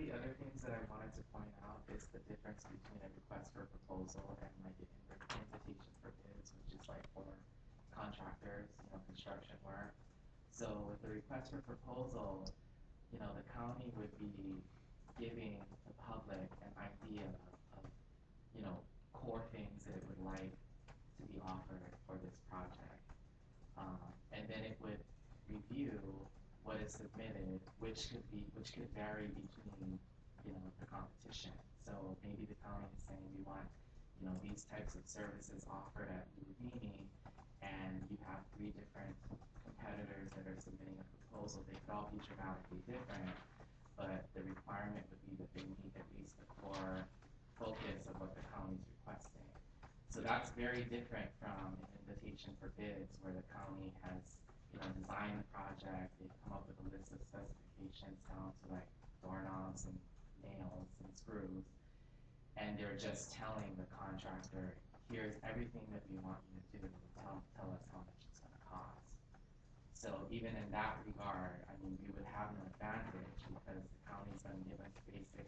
the other things that I wanted to point out is the difference between a request for proposal and like an invitation for bids, which is like for contractors, construction work. So with the request for proposal, the county would be giving the public an idea of core things that it would like to be offered for this project. And then it would review what is submitted, which could vary between, the competition. So maybe the county is saying we want, these types of services offered at Udemy, and you have 3 different competitors that are submitting a proposal. They could all be dramatically different, but the requirement would be that they meet at least the core focus of what the county is requesting. So that's very different from an invitation for bids where the county has, designed the project, they've come up with a list of specifications down to like doorknobs and nails and screws, and they're just telling the contractor, here's everything that we want you to do, tell us how much it's going to cost. So even in that regard, I mean, we would have an advantage because the county's going to give us basic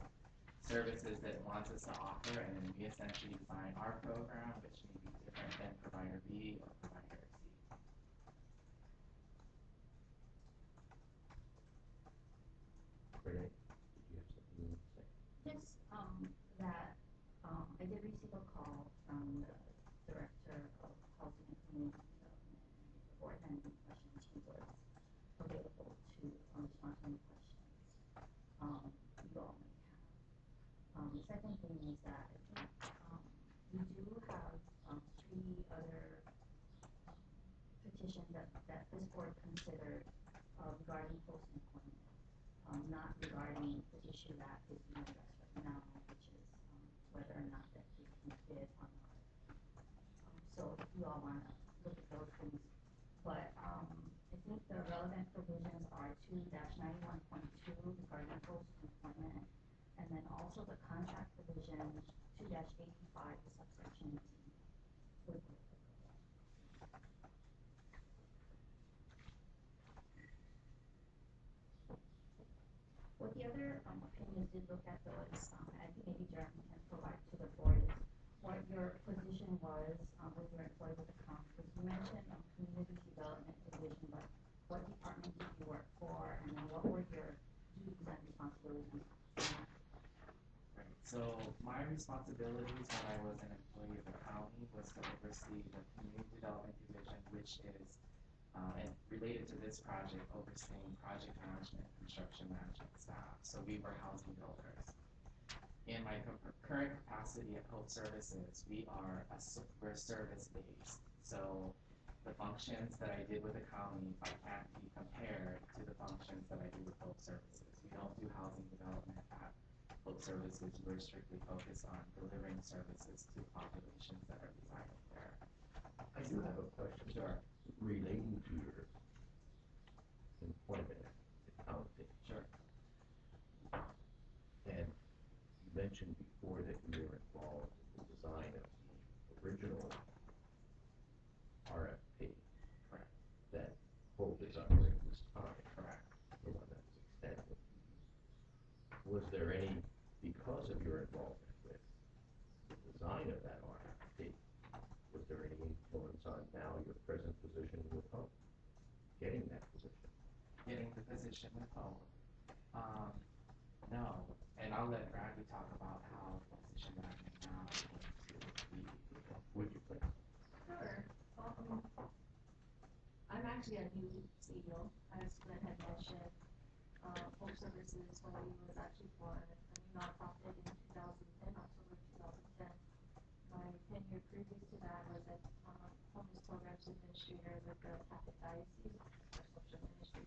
services that it wants us to offer, and then we essentially design our program, which may be different than provider B or provider C. Renee, did you have something you want to say? Yes, I did receive a call from the Director of Housing and Community Development, and before I had any questions, he was available to respond to any questions you all may have. The second thing is that I think we do have 3 other petitions that this board considered regarding post-employment, not regarding the issue that is being addressed right now, which is whether or not that we can bid on our. So if you all want to look at those things, but I think the relevant provisions are 2-91.2 regarding post-employment, and then also the contract provision 2-85 subsection D would be applicable. What the other opinions did look at though is, and I think maybe Jeremy can provide to the board, is what your position was when you were employed with the county. Because you mentioned community development division, but what department did you work for, and then what were your duties and responsibilities? Right. So my responsibilities when I was an employee of the county was to oversee the community development division, which is and related to this project, overseeing project management, construction management staff. So we were housing builders. In my current capacity at Hope Services, we're service-based. So the functions that I did with the county can't be compared to the functions that I do with Hope Services. We don't do housing development at Hope Services. We're strictly focused on delivering services to populations that are residing there. I do have a question. Sure. Relating to your employment accounting. Sure. And you mentioned before that you were involved in the design of the original RFP. Correct. That Hope is under at this time. Correct. The one that was extended. Was there any, because of your involvement with the design of that RFP, was there any influence on now your present position with Hope? Getting that position? Getting the position with Hope? No. And I'll let Bradley talk about how the position that I'm in now Would you please? Sure. I'm actually a new CEO, as Glenn had mentioned. Hope Services, when we was actually born, a new nonprofit in 2010, October 2010. My tenure previous to that was as Homeless Programs Administrator with the Catholic Diocese, our social ministry.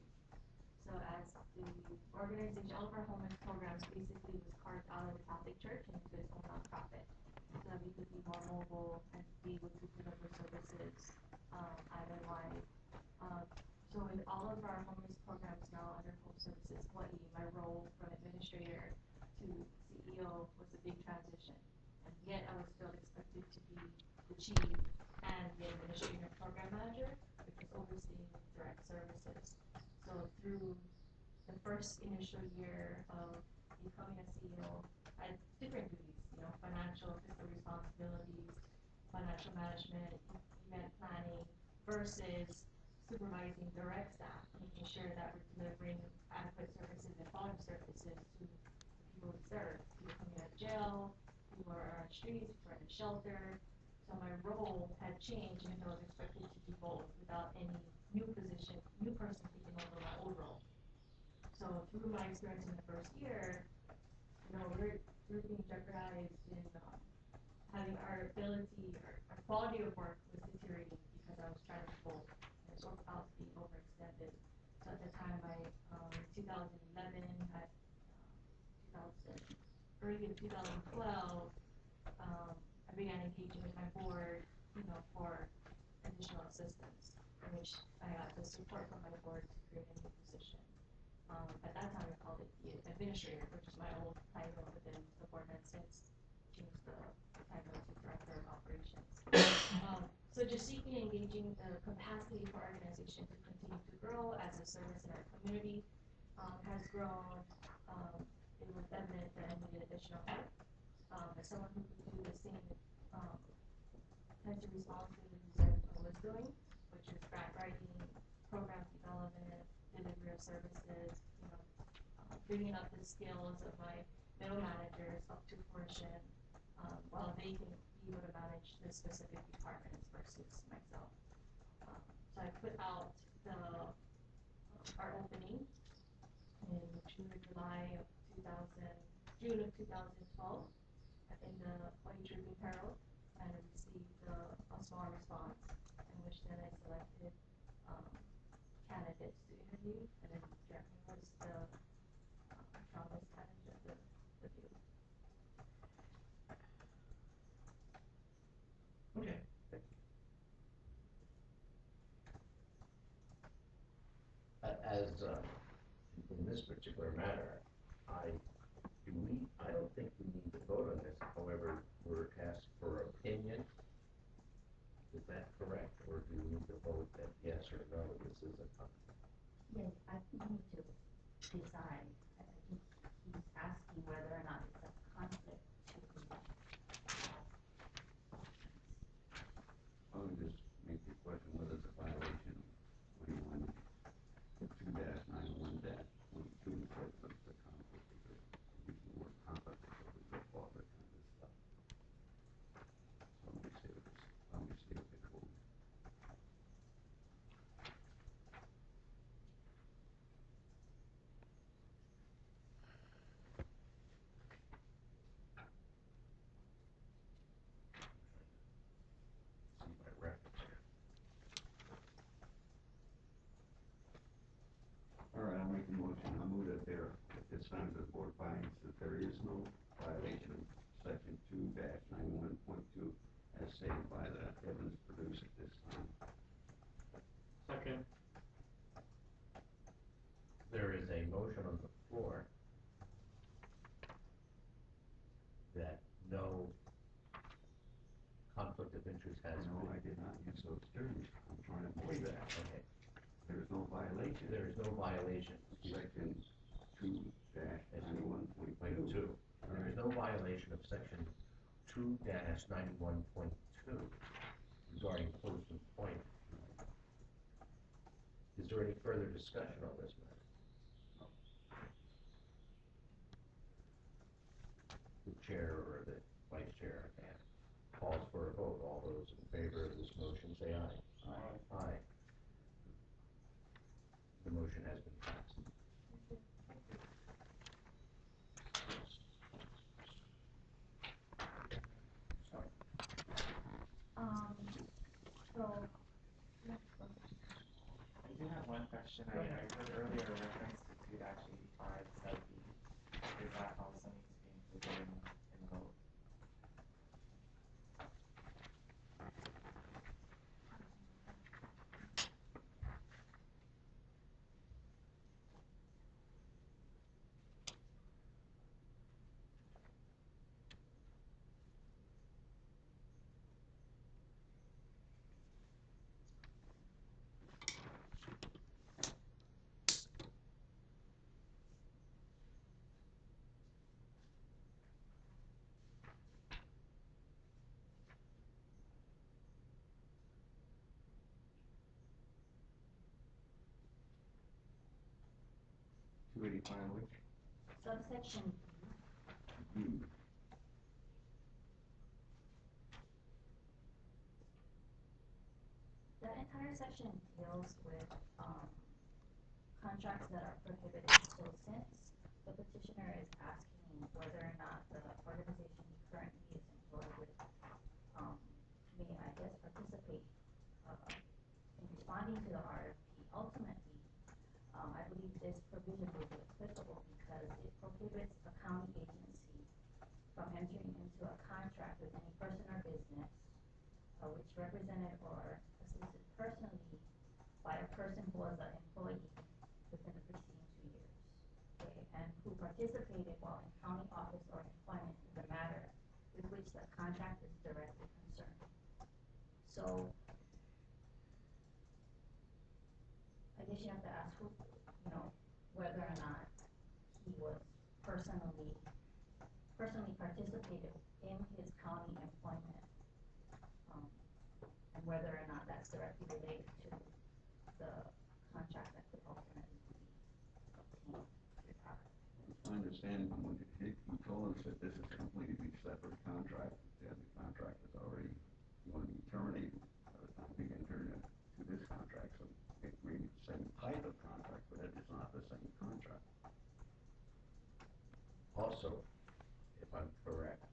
So as the organization, all of our homeless programs basically was carved out of the Catholic Church into its own nonprofit, so that we could be more mobile and be able to deliver services island-wide. So with all of our homeless programs now under Hope Services Hawaii, my role from administrator to CEO was a big transition. And yet I was still expected to be the chief and the administrator program manager, which was overseeing direct services. So through the first initial year of becoming a CEO had different duties, financial, fiscal responsibilities, financial management, event planning, versus supervising direct staff, making sure that we're delivering adequate services and quality services to the people we serve. People coming out of jail, people are on streets, people are in a shelter. So my role had changed, and I was expected to do both without any new person taking over my old role. So through my experience in the first year, we're being jeopardized in having our ability, our quality of work was deteriorating because I was trying to pull, and it's I was being overextended. So at the time, I 2011 had 2000, early in 2012, I began engaging with my board, for additional assistance, in which I got the support from my board to create a new position. At that time, we called it the administrator, which is my old title within the board, and since changed the title to director of operations. So just seeking and engaging the capacity for organization to continue to grow as a service in our community has grown. It was evident that I needed additional help. As someone who could do the same types of responsibilities that I was doing, which is grant writing, program development, delivery of services, bringing up the skills of my middle managers up to fruition, while they can be able to manage the specific departments versus myself. So I put out our opening in June of 2012 in the Hawaii Tribune Herald, and I received a small response, in which then I selected candidates to interview, and then Jeremy was the strongest candidate of the few. Okay, thank you. As in this particular matter, I don't think we need to vote on this. However, we're asked for opinion. Is that correct, or do we need to vote that yes or no, this is a conflict? Yes, I think we need to decide. I think he's asking whether or not it's a conflict to I would just make the question whether it's a violation of 21, 2-91-22, says that it's a conflict, because use the word conflict, because it's all that kind of stuff. So let me see what the code. See my reference here. All right, I'll make a motion. I move that at this time, the board finds that there is no violation of section 2-91.2 as stated by the evidence produced at this time. Second. There is a motion on the floor that no conflict of interest has No, been. I did not use those terms. I'm trying to avoid that. Okay, There is no violation. there is no violation. Section 2-91.2. There is no violation of section 2-91.2 regarding post employment. Is there any further discussion on this matter? The chair or the vice chair calls for a vote. All those in favor of this motion say aye. Aye. Aye. The motion has been passed. So, I do have one question. I heard earlier a reference to 2-85 sub B. Does that also need to be included in the vote? 285 which? Subsection B, B. that entire section deals with, contracts that are prohibited. So since the petitioner is asking whether or not the organization he currently is employed with, may, I guess, participate, in responding to the RFP, ultimately, I believe this provision will be applicable because it prohibits a county agency from entering into a contract with any person or business, which represented or assisted personally by a person who was an employee within the preceding 2 years, okay, and who participated while in county office or employment in the matter with which the contract is directly concerned. So, I guess you have to ask who, whether or not he was personally participated in his county employment, and whether or not that's directly related to the contract that could ultimately be obtained. It's my understanding from when he told us that this is a completely separate contract, that the contract is already going to be terminated by the time we enter into this contract, so it may be the same type of contract, but it is not the same contract. Also, if I'm correct,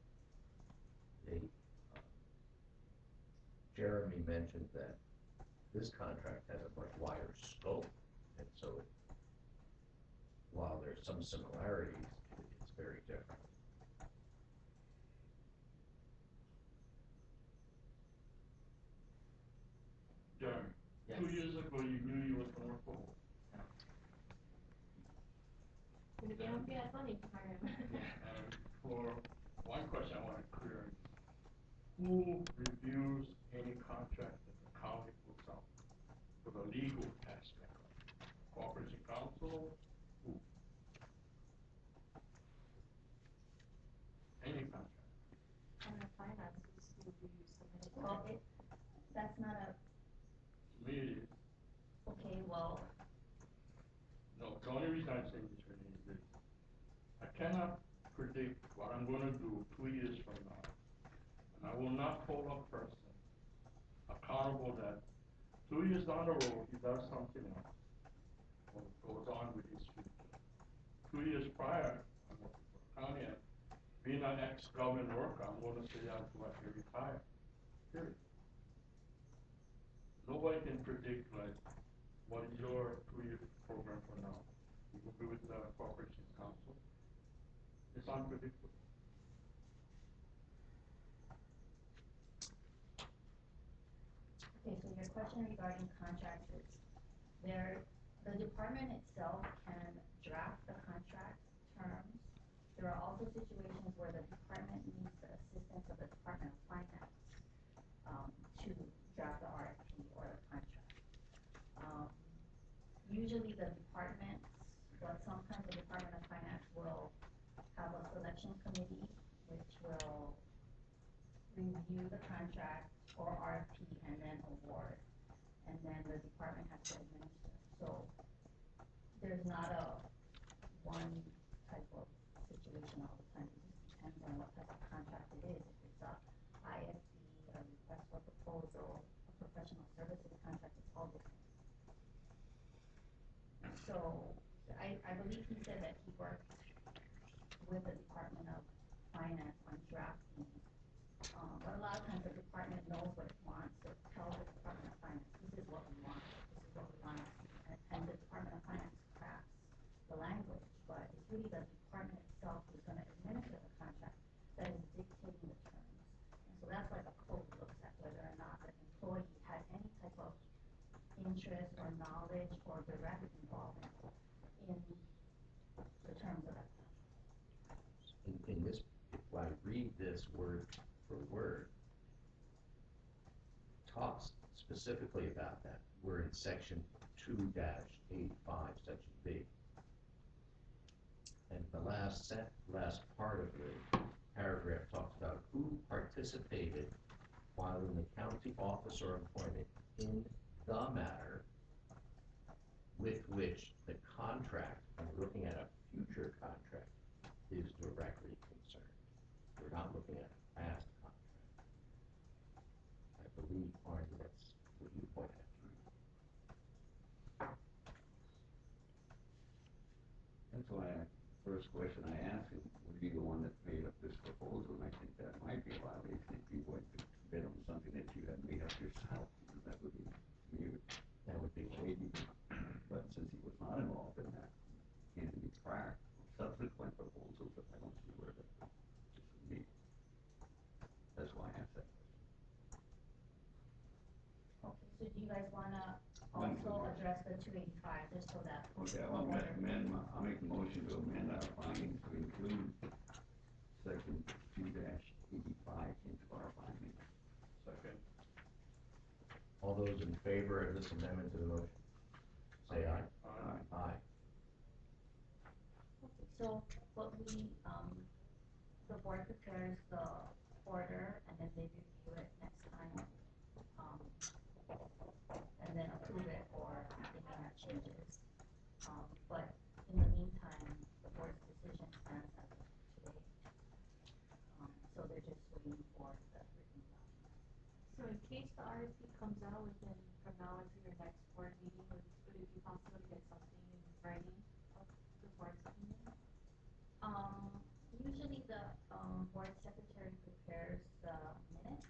Jeremy mentioned that this contract has a much wider scope, and so while there's some similarities, it's very different. Jeremy, Yes. 2 years ago, you knew you was gonna work for. Porque tiene un pie de Sonic para And for one question I want to clear, who reviews any contract that the county puts out for the legal aspect of it? Corporation counsel, who? Any contract. and the finances will be submitted. Well, that's not a, To me, it is. okay, well, No, the only reason I'm saying this, Renee, is this. I cannot predict what I'm gonna do 2 years from now. And I will not hold a person accountable that 2 years down the road, he does something else, or goes on with his future. 2 years prior, I'm working for the county, and being an ex-government worker, I'm gonna say I do after retire, period. Nobody can predict, like, what is your 2-year program for now? You will be with the corporation council. It's unpredictable. okay, so your question regarding contracts is, the department itself can draft the contract terms. There are also situations where the department needs the assistance of the Department of Finance, to draft the RFP or the contract. Usually the departments, but sometimes the Department of Finance will have a selection committee which will review the contract or RFP and then award, and then the department has to administer. So there's not a one type of situation all the time. It just depends on what type of contract it is. If it's a IFB, a request for proposal, a professional services contract, it's all different. So I believe he said that he worked with the Department of Finance on drafting, but a lot of times the department knows what it wants, so it tells the Department of Finance, this is what we want, this is what we want to see, and the Department of Finance crafts the language, but it's really the department itself who's gonna administer the contract that is dictating the terms. And so that's why the code looks at whether or not the employee had any type of interest or knowledge or direct involvement in the terms of that contract. In this, if I read this word for word, talks specifically about that. We're in section 2-85, section B. And the last part of the paragraph talks about who participated while in the county office or employment in the matter with which the contract, I'm looking at That's why first question I asked him, were you the one that made up this proposal? And I think that might be a violation if you went to bid on something that you had made up yourself. That would be, that would be shady. But since he was not involved in that, in the prior subsequent proposals, I don't see where that would be. That's why I asked that question. Okay, so do you guys wanna One also second. address the 285, just so that? Okay, I'll make a motion to amend our findings to include section 2-85 into our findings. Second. All those in favor of this amendment to the motion, say aye. Aye. Aye. Okay, so what we, the board prepares the order and then they review it next time. And then approve it or they may have changes. But in the meantime, the board's decision stands as of today. So they're just waiting for the written document. So in case the RFP comes out within, from now until your next board meeting, would it be possible to get something in writing of the board's opinion? Usually the, board secretary prepares the minutes,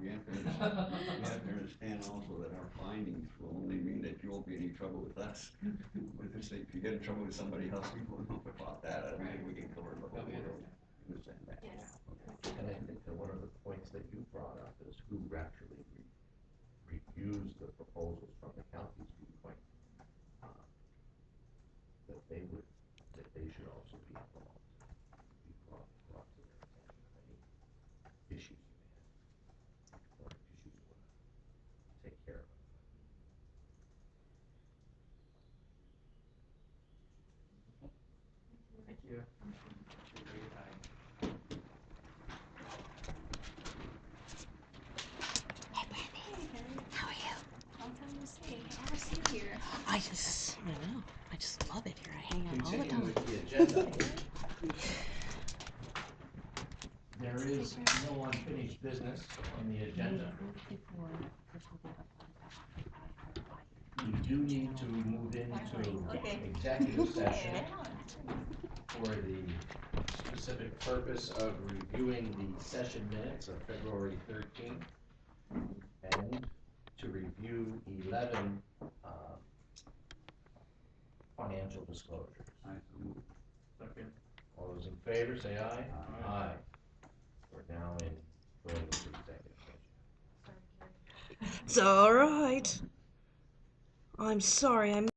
You have to understand also that our findings will only mean that you won't be in any trouble with us. With this, if you get in trouble with somebody else, we won't know about that. I mean, we can cover the whole Okay. world. Understand that? Yes. And I think that one of the points that you brought up is who actually reviews the proposals from the county's viewpoint. That they should also be involved, be brought to their attention of any issues you may have, or issues you want to take care of. Thank you. Appreciate your time. How are you? Long time no see. I want to see you here. I just love it here. I hang out all the Continuing time. with the agenda. There is no unfinished business on the agenda. We do need to move into Okay. executive session for the specific purpose of reviewing the session minutes of February 13th and to review 11 financial disclosures. I so move. Second. All those in favor, say aye. Aye. We're now going into executive session. It's all right. I'm sorry.